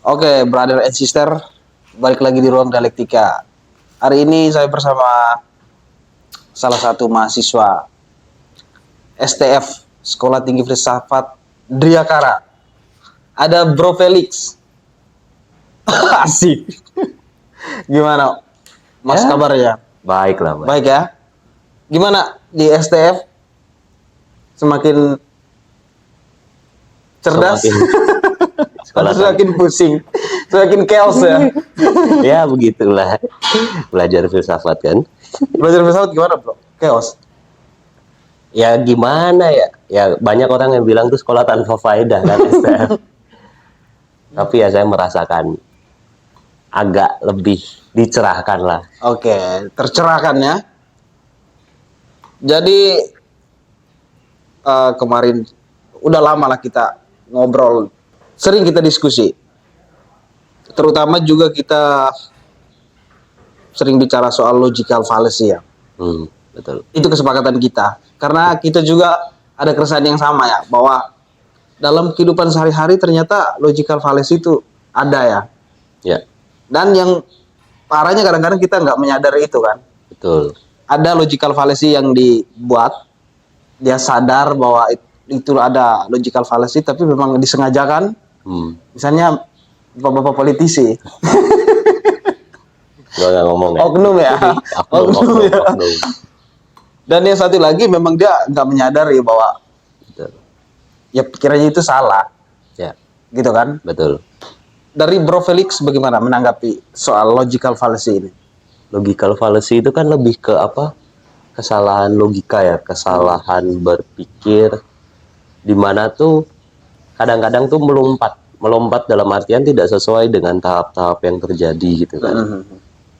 Oke, brother and sister, balik lagi di ruang dialektika. Hari ini saya bersama salah satu mahasiswa STF, Sekolah Tinggi Filsafat Driakara. Ada Bro Felix. Asik. Gimana, Mas, Ya. kabarnya? Baik lah, Mas. Baik ya. Gimana di STF? Semakin cerdas? Sekolah Semakin pusing, semakin chaos ya. ya begitulah. Belajar filsafat kan. Belajar filsafat gimana, Bro? Chaos. Ya gimana ya? Ya banyak orang yang bilang tuh sekolah tanpa faedah kan STF. Tapi ya saya merasakan agak lebih dicerahkan lah. Oke, tercerahkan ya. Jadi kemarin udah lama lah kita ngobrol, sering kita diskusi. Terutama juga kita sering bicara soal logical fallacy ya. Betul. Itu kesepakatan kita. Karena kita juga ada keresahan yang sama ya, bahwa dalam kehidupan sehari-hari ternyata logical fallacy itu ada ya. Ya, Dan yang parahnya kadang-kadang kita nggak menyadari itu kan. betul. Ada logical fallacy yang dibuat, dia sadar bahwa itu ada logical fallacy, tapi memang disengajakan. Misalnya bapak-bapak politisi. Gua nggak ngomong ya. Oknum ya. Oknum ya. Oknum. Dan yang satu lagi memang dia nggak menyadari bahwa Betul. ya pikirannya itu salah, Ya, gitu kan. betul. Dari Bro Felix bagaimana menanggapi soal logical fallacy ini? Logical fallacy itu kan lebih ke apa? Kesalahan logika ya, kesalahan berpikir di mana tuh kadang-kadang tuh melompat dalam artian tidak sesuai dengan tahap-tahap yang terjadi gitu kan.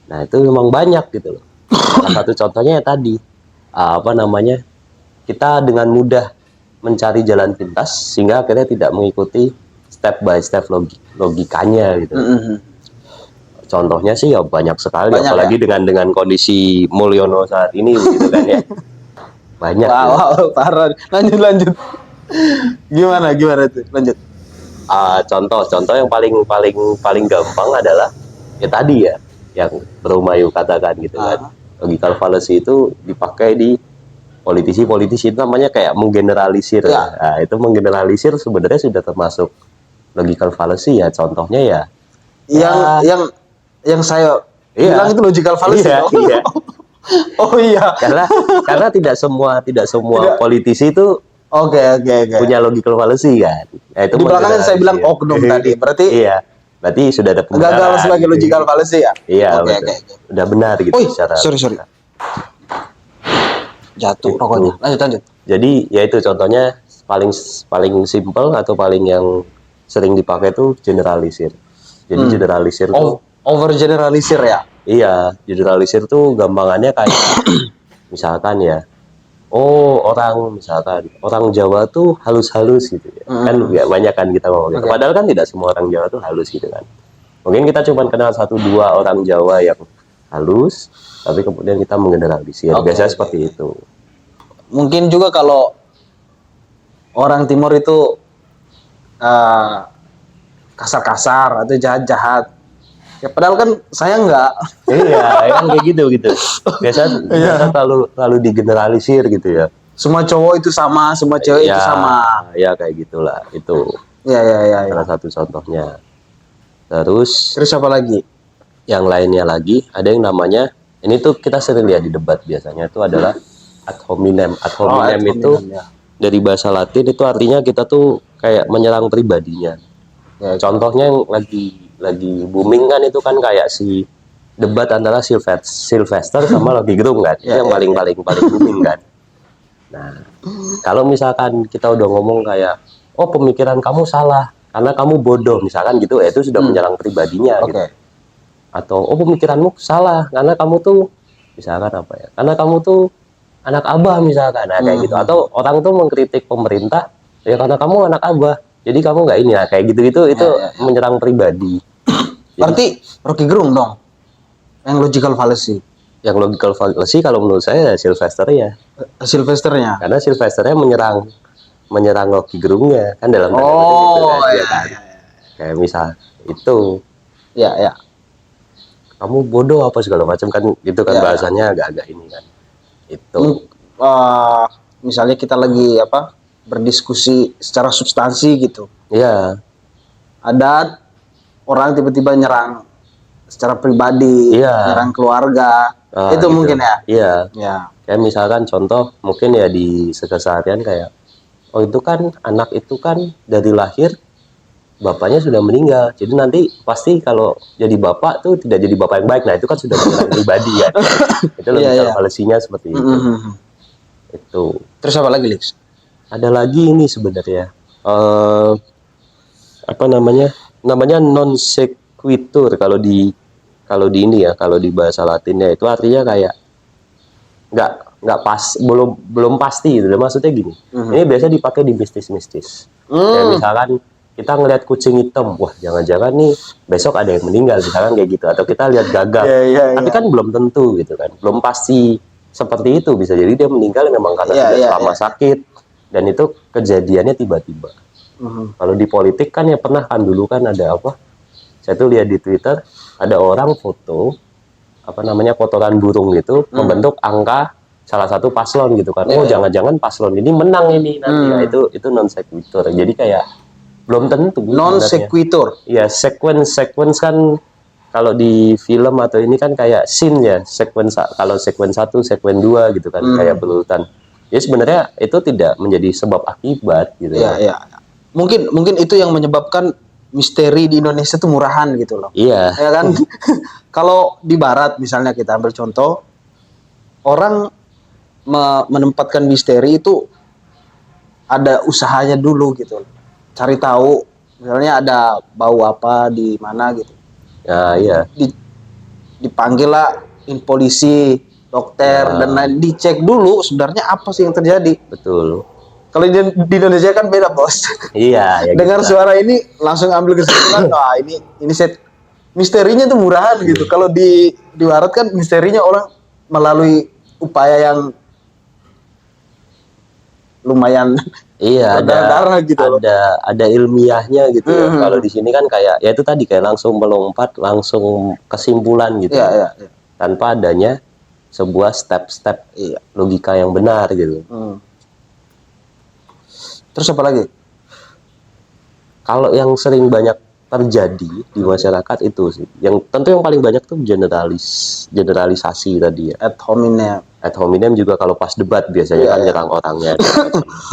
Nah, itu memang banyak gitu loh. Salah satu contohnya ya tadi kita dengan mudah mencari jalan pintas sehingga akhirnya tidak mengikuti step by step logikanya gitu. Contohnya sih ya banyak sekali, Banyak apalagi dengan kondisi Mulyono saat ini gitu kan ya. Banyak. Wow, parah. Lanjut. Gimana itu? Lanjut. Contoh yang paling gampang adalah ya tadi ya yang Bro Mayu katakan gitu kan. Logical fallacy itu dipakai di politisi itu namanya kayak menggeneralisir. Ya. Nah, itu menggeneralisir sebenarnya sudah termasuk logical fallacy ya. Contohnya ya Yang saya Iya. bilang itu logical fallacy. Iya, dong. iya. Oh iya. karena tidak semua Tidak. politisi itu Oke. punya logical fallacy kan. Nah, itu Di belakang kan saya menggeneralisir. bilang oknum tadi. Berarti Iya. Berarti sudah ada pembenaran. gagal sebagai logical fallacy ya? Iya, Oke. betul. Udah benar gitu Oh, secara. sorry. Jatuh Itu. rokoknya. Lanjut. Jadi ya itu contohnya paling simple atau paling yang sering dipakai itu generalisir. Jadi generalisir tuh Over generalisir ya? iya, generalisir tuh gampangannya kayak misalkan ya, orang Jawa tuh halus-halus gitu ya. Kan ya banyak kan kita ngomong gitu. Oke. Padahal kan tidak semua orang Jawa tuh halus gitu kan. Mungkin kita cuma kenal 1-2 orang Jawa yang halus, tapi kemudian kita menggeneralisir. Oke. Biasanya seperti itu. Mungkin juga kalau orang Timur itu kasar-kasar atau jahat-jahat. Ya padahal kan saya enggak. Iya, kan kayak gitu. Biasa terlalu digeneralisir gitu ya. Semua cowok itu sama, semua cewek itu sama. Ya kayak gitulah. Itu Ya. salah satu contohnya. Terus Terus apa lagi? yang lainnya lagi ada yang namanya, ini tuh kita sering lihat di debat biasanya, itu adalah ad hominem. Ad hominem itu ya. dari bahasa Latin itu artinya kita tuh kayak menyerang pribadinya. Ya, Contohnya yang lagi booming kan itu kan kayak si debat antara Sylvester sama Rocky Gerung kan. Itu yang paling booming kan. Nah, kalau misalkan kita udah ngomong kayak pemikiran kamu salah karena kamu bodoh misalkan gitu, ya itu sudah menyerang pribadinya gitu. Atau pemikiranmu salah karena kamu tuh misalkan apa ya? Karena kamu tuh anak abah misalkan. Nah, kayak gitu. Atau orang tuh mengkritik pemerintah ya karena kamu anak abah. Jadi kamu nggak ini ya kayak gitu-gitu itu menyerang pribadi. Berarti Rocky Gerung dong yang logical fallacy. Yang logical fallacy kalau menurut saya Sylvester ya. Sylvesternya. Karena Sylvesternya menyerang Rocky Gerungnya kan dalam tanda Oh, kutip gitu kan. iya, kan. iya. Kayak misal itu Ya, ya. kamu bodoh apa segala macam kan, itu kan Ya. bahasanya agak-agak ini kan. Itu. Mung- Misalnya kita lagi berdiskusi secara substansi gitu. Iya, Ada orang tiba-tiba nyerang secara pribadi, Iya. nyerang keluarga. Itu gitu. mungkin ya. Iya. Ya. Kayak misalkan contoh mungkin ya di keseharian kayak, oh itu kan anak itu kan dari lahir bapaknya sudah meninggal, jadi nanti pasti kalau jadi bapak tuh tidak jadi bapak yang baik. Nah itu kan sudah menyerang pribadi kan. Itu lebih Iya, kalau iya. fallacy-nya seperti itu. Mhm. Itu Terus apa lagi, Lex? ada lagi ini sebenarnya apa namanya non sequitur kalau di ini ya, kalau di bahasa Latinnya itu artinya kayak nggak pas, belum pasti gitu. Maksudnya gini, ini biasa dipakai di mistis kayak misalkan kita ngelihat kucing hitam, wah jangan-jangan nih besok ada yang meninggal misalkan kayak gitu, atau kita lihat gagak, tapi kan belum tentu gitu kan, belum pasti seperti itu, bisa jadi dia meninggal memang karena sudah lama sakit dan itu kejadiannya tiba-tiba. Kalau di politik kan ya pernah kan dulu kan ada apa, saya tuh lihat di Twitter ada orang foto kotoran burung gitu membentuk angka salah satu paslon gitu kan. Oh jangan-jangan paslon ini menang ini nanti. Ya, itu non sequitur. Jadi kayak belum tentu. Non sequitur. Iya, sequence kan kalau di film atau ini kan kayak scene ya, sequence, kalau sequence 1, sequence 2 gitu kan, kayak berurutan. Ya sebenarnya itu tidak menjadi sebab akibat gitu. Iya. Mungkin itu yang menyebabkan misteri di Indonesia tuh murahan gitu loh. Iya. Ya kan? Kalau di barat misalnya kita ambil contoh, orang menempatkan misteri itu ada usahanya dulu gitu. Cari tahu, misalnya ada bau apa di mana gitu. Ya, iya. Dipanggil lah polisi, dokter dan lain, dicek dulu sebenarnya apa sih yang terjadi. Betul. Kalau di Indonesia kan beda, Bos. Iya, ya Dengar gitu. suara ini langsung ambil kesimpulan, wah ini set misterinya tuh murahan gitu. Kalau di barat kan misterinya orang melalui upaya yang lumayan Iya, darah gitu loh. ada ilmiahnya gitu ya. Kalau di sini kan kayak ya itu tadi kayak langsung melompat, langsung kesimpulan gitu. Iya. Tanpa adanya sebuah step-step logika yang benar gitu. Terus apa lagi? Kalau yang sering banyak terjadi di masyarakat itu sih, yang tentu yang paling banyak tuh generalisasi tadi ya. Ad hominem juga kalau pas debat biasanya kan nyerang orangnya.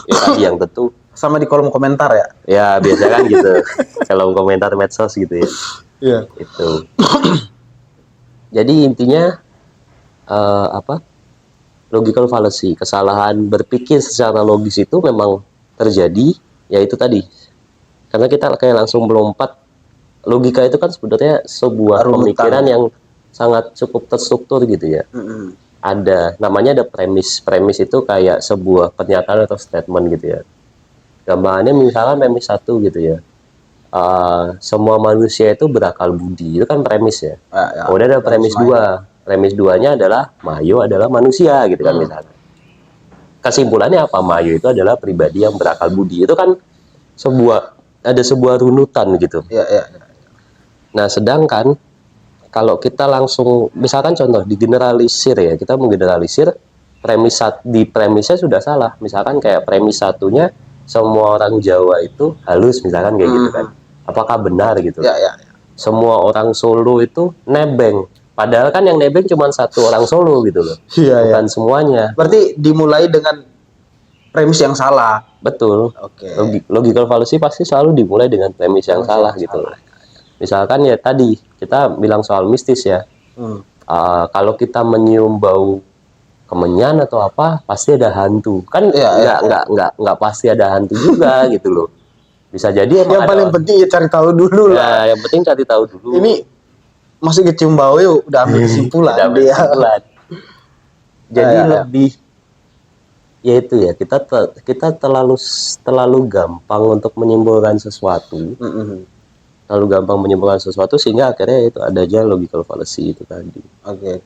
Ya tadi yang tentu sama di kolom komentar ya. Ya biasa kan gitu. Kolom komentar medsos gitu ya. Iya. Itu. Jadi intinya logical fallacy, kesalahan berpikir secara logis itu memang terjadi, ya itu tadi. Karena kita kayak langsung melompat, logika itu kan sebenarnya sebuah pemikiran yang sangat cukup terstruktur gitu ya. Ada premis itu kayak sebuah pernyataan atau statement gitu ya. Gambarannya misalnya premis 1 gitu ya. Semua manusia itu berakal budi, itu kan premis ya. Kemudian ada premis 2. Premis 2-nya adalah Mayo adalah manusia gitu kan misalnya. Kesimpulannya apa? Mayo itu adalah pribadi yang berakal budi. Itu kan ada sebuah runutan gitu. Iya. Nah, sedangkan kalau kita langsung misalkan contoh digeneralisir ya, kita menggeneralisir premisnya sudah salah. Misalkan kayak premis 1-nya semua orang Jawa itu halus misalkan kayak gitu kan. Apakah benar gitu? Iya. Semua orang Solo itu nebeng. Padahal kan yang nebeng cuma satu orang Solo gitu loh. Bukan semuanya. Berarti dimulai dengan premis yang salah. Betul. Oke. Logical fallacy pasti selalu dimulai dengan premis yang salah gitu loh. Misalkan ya tadi kita bilang soal mistis ya. Kalau kita menyium bau kemenyan atau apa pasti ada hantu. Kan nggak pasti ada hantu juga gitu loh. Bisa jadi yang paling penting ya cari tahu dulu lah. Yang penting cari tahu dulu. Ini masih kecium bau ya udah ambil kesimpulan. Jadi lebih ya itu ya, kita terlalu gampang untuk menyimpulkan sesuatu. Terlalu gampang menyimpulkan sesuatu sehingga akhirnya itu adanya logical fallacy itu tadi. Oke.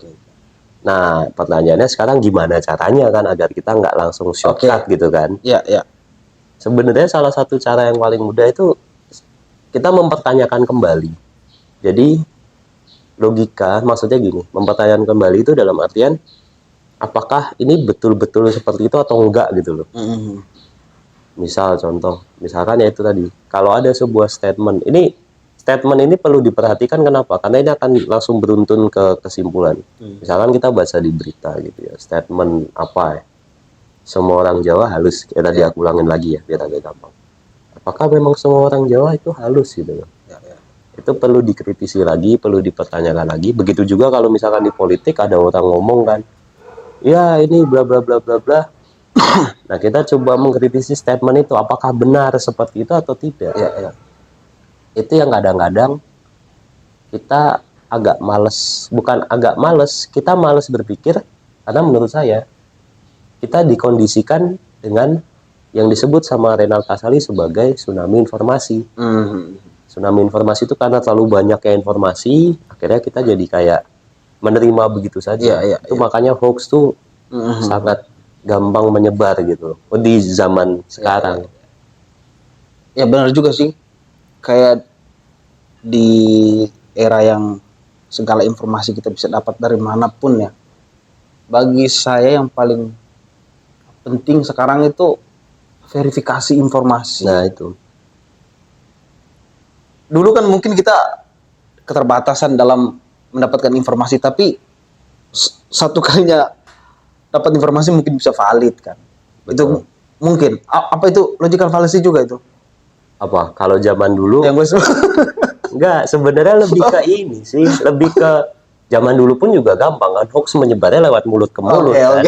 Nah, pertanyaannya sekarang gimana caranya kan agar kita nggak langsung shortcut gitu kan? Iya. Sebenarnya salah satu cara yang paling mudah itu kita mempertanyakan kembali. Jadi logika maksudnya gini, mempertanyakan kembali itu dalam artian apakah ini betul-betul seperti itu atau enggak gitu loh. Misal contoh, misalkan ya itu tadi, kalau ada sebuah statement ini perlu diperhatikan. Kenapa? Karena ini akan langsung beruntun ke kesimpulan. Misalkan kita baca di berita gitu ya, statement apa ya, semua orang Jawa halus, ya tadi aku ulangin lagi ya biar agak gampang. Apakah memang semua orang Jawa itu halus gitu loh? Itu perlu dikritisi lagi, perlu dipertanyakan lagi. Begitu juga kalau misalkan di politik ada orang ngomong kan, ya ini bla bla bla bla bla. Nah, kita coba mengkritisi statement itu, apakah benar seperti itu atau tidak. Itu yang kadang-kadang kita agak males, bukan agak males, kita males berpikir, karena menurut saya kita dikondisikan dengan yang disebut sama Renal Kasali sebagai tsunami informasi. Tsunami informasi itu karena terlalu banyaknya informasi, akhirnya kita jadi kayak menerima begitu saja. Itu makanya hoax tuh sangat gampang menyebar gitu di zaman sekarang. Ya benar juga sih. Kayak di era yang segala informasi kita bisa dapat dari manapun ya. Bagi saya yang paling penting sekarang itu verifikasi informasi. Nah itu. Dulu kan mungkin kita keterbatasan dalam mendapatkan informasi, tapi satu kalinya dapat informasi mungkin bisa valid kan. Betul. Itu mungkin. Apa itu logical fallacy juga itu? Apa? Kalau zaman dulu Yang gue enggak, sebenarnya lebih ke ini sih, lebih ke zaman dulu pun juga gampang kan, hoax menyebarnya lewat mulut ke mulut kan.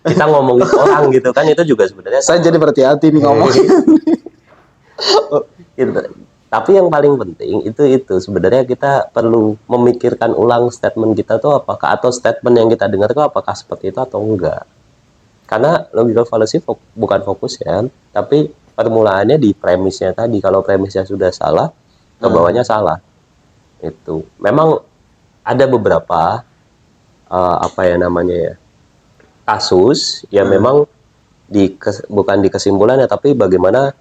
Kita ngomongin orang gitu kan, itu juga sebenarnya saya jadi berhati-hati nih ngomong. Gitu. Tapi yang paling penting itu sebenarnya kita perlu memikirkan ulang statement kita tuh apakah, atau statement yang kita dengar tuh apakah seperti itu atau enggak. Karena logical fallacy bukan fokus ya, tapi permulaannya di premisnya tadi. Kalau premisnya sudah salah, kebawahnya salah. Itu memang ada beberapa kasus ya memang bukan di kesimpulannya, tapi bagaimana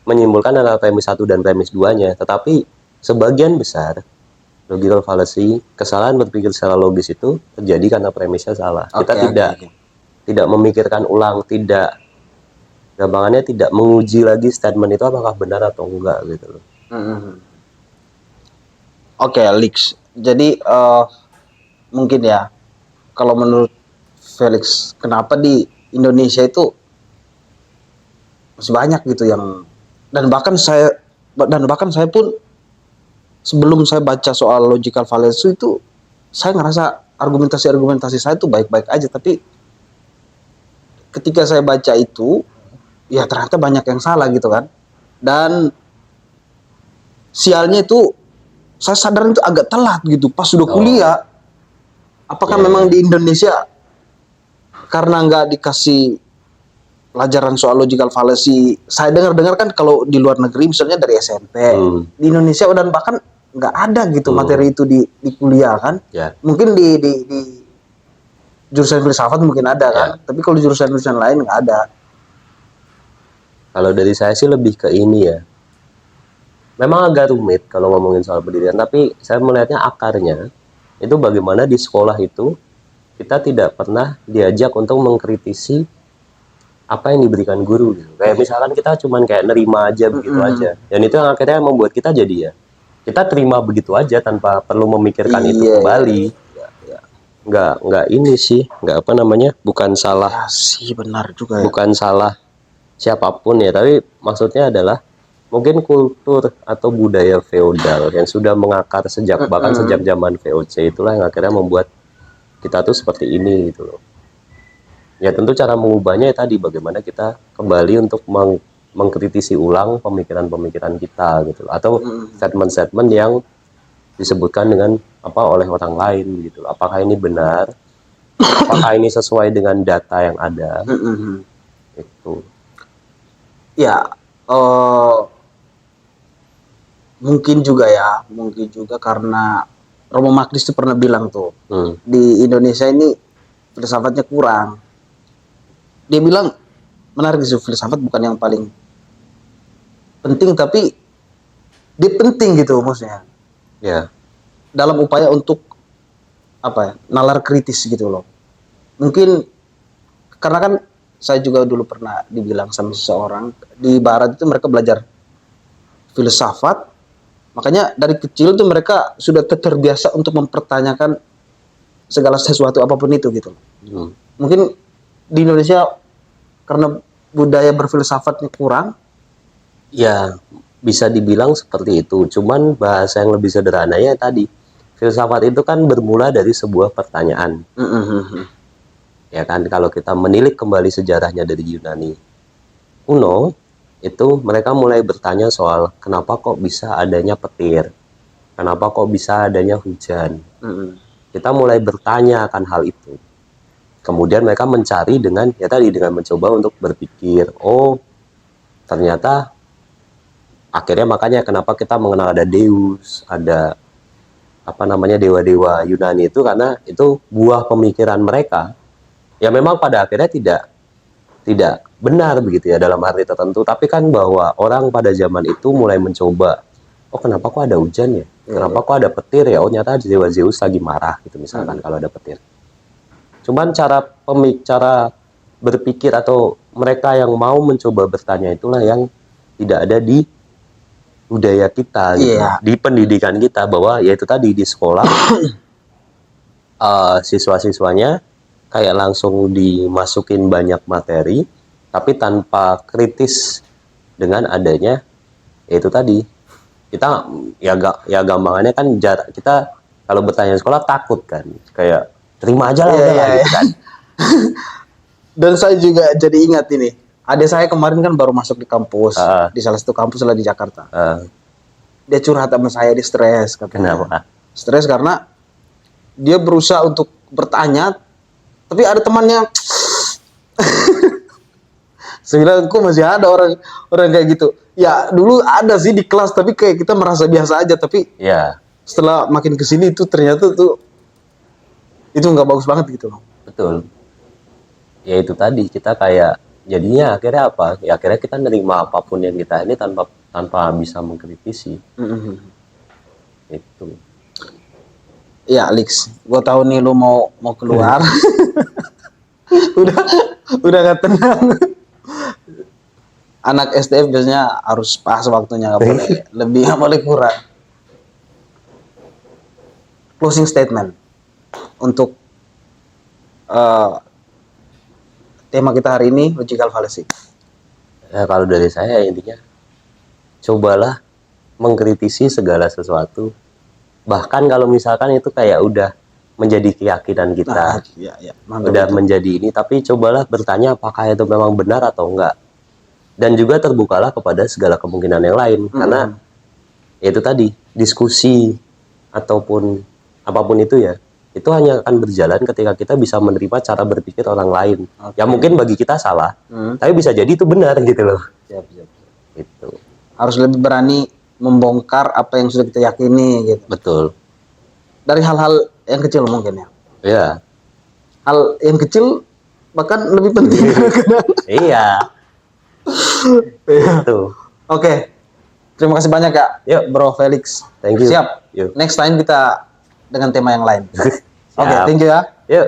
menyimpulkan antara premis 1 dan premis 2-nya. Tetapi sebagian besar logical fallacy, kesalahan berpikir secara logis itu terjadi karena premisnya salah. Kita tidak memikirkan ulang, gampangannya tidak menguji lagi statement itu apakah benar atau enggak gitu loh. Oke, Leaks. Jadi mungkin ya, kalau menurut Felix, kenapa di Indonesia itu masih banyak gitu yang, dan bahkan saya pun sebelum saya baca soal logical fallacy itu, saya ngerasa argumentasi saya itu baik-baik aja, tapi ketika saya baca itu ya ternyata banyak yang salah gitu kan. Dan sialnya itu saya sadar itu agak telat gitu pas sudah kuliah. Apakah memang di Indonesia karena nggak dikasih pelajaran soal logical fallacy? Saya dengar kan kalau di luar negeri misalnya dari SMP, di Indonesia dan bahkan nggak ada gitu materi itu di kuliah kan. Mungkin di jurusan filsafat mungkin ada kan, tapi kalau di jurusan lain nggak ada. Kalau dari saya sih lebih ke ini ya, memang agak rumit kalau ngomongin soal pendidikan, tapi saya melihatnya akarnya itu bagaimana di sekolah itu kita tidak pernah diajak untuk mengkritisi apa yang diberikan guru gitu. Kayak misalkan kita cuman kayak nerima aja begitu aja, dan itu yang akhirnya membuat kita jadi ya kita terima begitu aja tanpa perlu memikirkan itu kembali. Nggak ini sih, bukan salah sih, benar juga ya. Bukan salah siapapun ya, tapi maksudnya adalah mungkin kultur atau budaya feodal yang sudah mengakar bahkan sejak zaman VOC itulah yang akhirnya membuat kita tuh seperti ini gitu loh. Ya tentu cara mengubahnya ya tadi, bagaimana kita kembali untuk mengkritisi ulang pemikiran-pemikiran kita gitu loh. Atau statement-statement yang disebutkan dengan oleh orang lain gitu loh. Apakah ini benar? Apakah ini sesuai dengan data yang ada? Itu. Ya, mungkin juga karena Romo Magnis itu pernah bilang tuh, di Indonesia ini filsafatnya kurang. Dia bilang menarik sih, filsafat bukan yang paling penting, tapi dia penting gitu maksudnya. Ya. Dalam upaya untuk apa ya, nalar kritis gitu loh. Mungkin karena kan saya juga dulu pernah dibilang sama seseorang di barat itu mereka belajar filsafat, makanya dari kecil tuh mereka sudah terbiasa untuk mempertanyakan segala sesuatu apapun itu gitu. Mungkin di Indonesia karena budaya berfilsafatnya kurang. Ya, bisa dibilang seperti itu. Cuman bahasa yang lebih sederhananya tadi, filsafat itu kan bermula dari sebuah pertanyaan. Ya kan, kalau kita menilik kembali sejarahnya dari Yunani kuno, itu mereka mulai bertanya soal kenapa kok bisa adanya petir, kenapa kok bisa adanya hujan. Kita mulai bertanya akan hal itu. Kemudian mereka mencari dengan ya tadi dengan mencoba untuk berpikir, oh ternyata akhirnya makanya kenapa kita mengenal ada Deus, ada apa namanya dewa-dewa Yunani itu karena itu buah pemikiran mereka. Ya memang pada akhirnya tidak benar begitu ya dalam arti tertentu, tapi kan bahwa orang pada zaman itu mulai mencoba, oh kenapa kok ada hujan ya, kenapa kok ada petir ya, oh ternyata dewa Zeus lagi marah gitu misalkan kalau ada petir. Cuman cara berpikir atau mereka yang mau mencoba bertanya itulah yang tidak ada di budaya kita gitu, di pendidikan kita, bahwa ya itu tadi di sekolah siswa-siswanya kayak langsung dimasukin banyak materi tapi tanpa kritis dengan adanya yaitu tadi kita ya gampangannya kan kita kalau bertanya di sekolah takut kan, kayak terima aja lah gitu kan. Dan saya juga jadi ingat ini, adik saya kemarin kan baru masuk di kampus di salah satu kampus lah di Jakarta. Dia curhat sama saya, di stres katanya. Kenapa? Stres karena dia berusaha untuk bertanya tapi ada temannya. Sebenarnya kok masih ada orang kayak gitu. Ya dulu ada sih di kelas tapi kayak kita merasa biasa aja, tapi setelah makin kesini itu ternyata tuh itu nggak bagus banget gitu loh. Betul. Ya itu tadi kita kayak jadinya akhirnya apa? Ya akhirnya kita nerima apapun yang kita ini tanpa bisa mengkritisi. Itu. Ya Alex, gue tahu nih lu mau keluar. udah gak tenang. Anak STF biasanya harus pas waktunya, nggak boleh lebih, nggak boleh kurang. Closing statement untuk tema kita hari ini, logical fallacy. Ya kalau dari saya intinya cobalah mengkritisi segala sesuatu, bahkan kalau misalkan itu kayak udah menjadi keyakinan kita, udah menjadi ini, tapi cobalah bertanya apakah itu memang benar atau enggak, dan juga terbukalah kepada segala kemungkinan yang lain. Karena itu tadi diskusi ataupun apapun itu ya, itu hanya akan berjalan ketika kita bisa menerima cara berpikir orang lain. Ya mungkin bagi kita salah, tapi bisa jadi itu benar gitu loh. Itu harus lebih berani membongkar apa yang sudah kita yakini gitu. Betul. Dari hal-hal yang kecil mungkin ya. Iya. Hal yang kecil bahkan lebih penting. Iya. Itu. Oke. Terima kasih banyak ya. Yuk, Bro Felix. Thank you. Siap. Yuk. Next time kita dengan tema yang lain. Oke, thank you ya. Yuk.